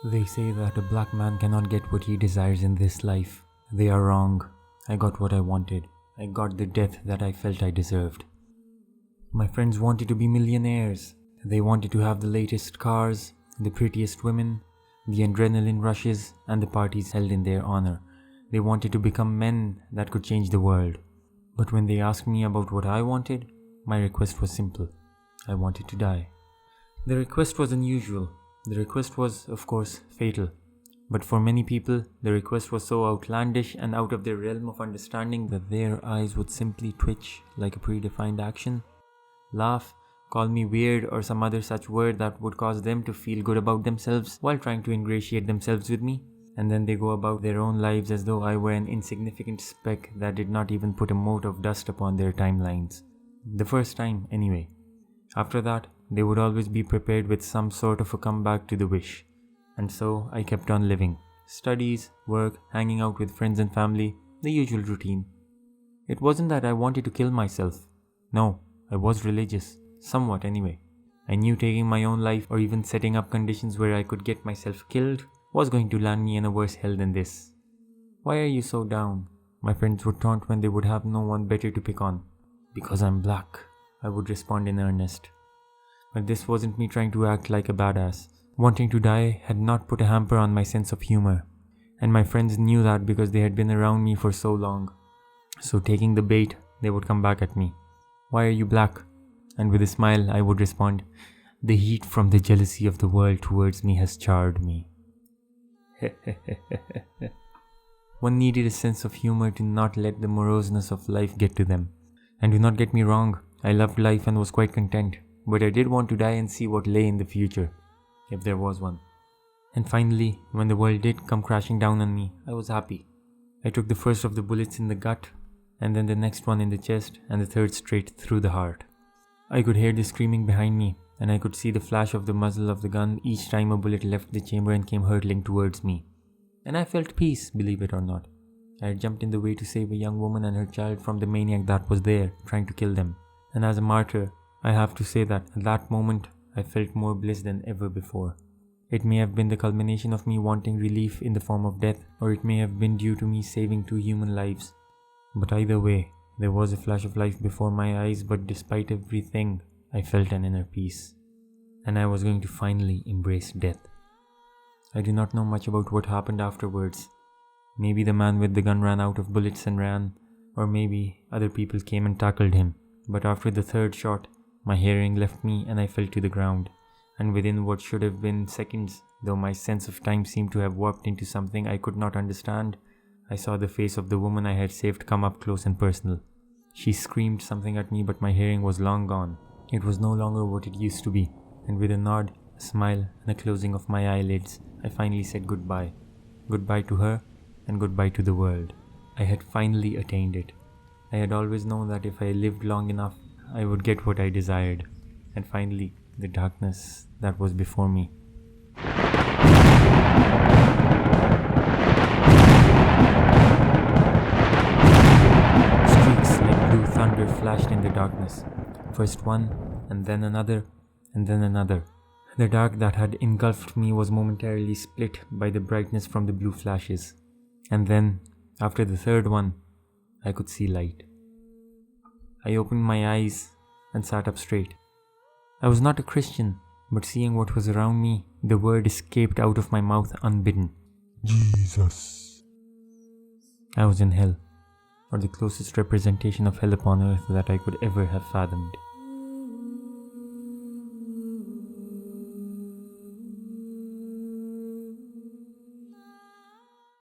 They say that a black man cannot get what he desires in this life. They are wrong. I got what I wanted. I got the death that I felt I deserved. My friends wanted to be millionaires. They wanted to have the latest cars, the prettiest women, the adrenaline rushes, and the parties held in their honor. They wanted to become men that could change the world. But when they asked me about what I wanted, my request was simple. I wanted to die. The request was unusual. The request was, of course, fatal. But for many people, the request was so outlandish and out of their realm of understanding that their eyes would simply twitch like a predefined action, laugh, call me weird or some other such word that would cause them to feel good about themselves while trying to ingratiate themselves with me, and then they go about their own lives as though I were an insignificant speck that did not even put a mote of dust upon their timelines. The first time, anyway. After that, they would always be prepared with some sort of a comeback to the wish. And so I kept on living. Studies, work, hanging out with friends and family, the usual routine. It wasn't that I wanted to kill myself. No, I was religious. Somewhat anyway. I knew taking my own life or even setting up conditions where I could get myself killed was going to land me in a worse hell than this. Why are you so down? My friends would taunt when they would have no one better to pick on. Because I'm black, I would respond in earnest. But this wasn't me trying to act like a badass. Wanting to die had not put a hamper on my sense of humor. And my friends knew that because they had been around me for so long. So taking the bait, they would come back at me. Why are you black? And with a smile, I would respond, the heat from the jealousy of the world towards me has charred me. One needed a sense of humor to not let the moroseness of life get to them. And do not get me wrong, I loved life and was quite content. But I did want to die and see what lay in the future, if there was one. And finally, when the world did come crashing down on me, I was happy. I took the first of the bullets in the gut, and then the next one in the chest, and the third straight through the heart. I could hear the screaming behind me, and I could see the flash of the muzzle of the gun each time a bullet left the chamber and came hurtling towards me. And I felt peace, believe it or not. I had jumped in the way to save a young woman and her child from the maniac that was there, trying to kill them. And as a martyr, I have to say that at that moment, I felt more bliss than ever before. It may have been the culmination of me wanting relief in the form of death, or it may have been due to me saving 2 human lives. But either way, there was a flash of life before my eyes, but despite everything, I felt an inner peace. And I was going to finally embrace death. I do not know much about what happened afterwards. Maybe the man with the gun ran out of bullets and ran, or maybe other people came and tackled him. But after the third shot, my hearing left me and I fell to the ground. And within what should have been seconds, though my sense of time seemed to have warped into something I could not understand, I saw the face of the woman I had saved come up close and personal. She screamed something at me, but my hearing was long gone. It was no longer what it used to be. And with a nod, a smile, and a closing of my eyelids, I finally said goodbye. Goodbye to her, and goodbye to the world. I had finally attained it. I had always known that if I lived long enough, I would get what I desired. And finally, the darkness that was before me. Streaks like blue thunder flashed in the darkness. First one, and then another, and then another. The dark that had engulfed me was momentarily split by the brightness from the blue flashes. And then, after the third one, I could see light. I opened my eyes and sat up straight. I was not a Christian, but seeing what was around me, the word escaped out of my mouth unbidden. Jesus. I was in hell, or the closest representation of hell upon earth that I could ever have fathomed.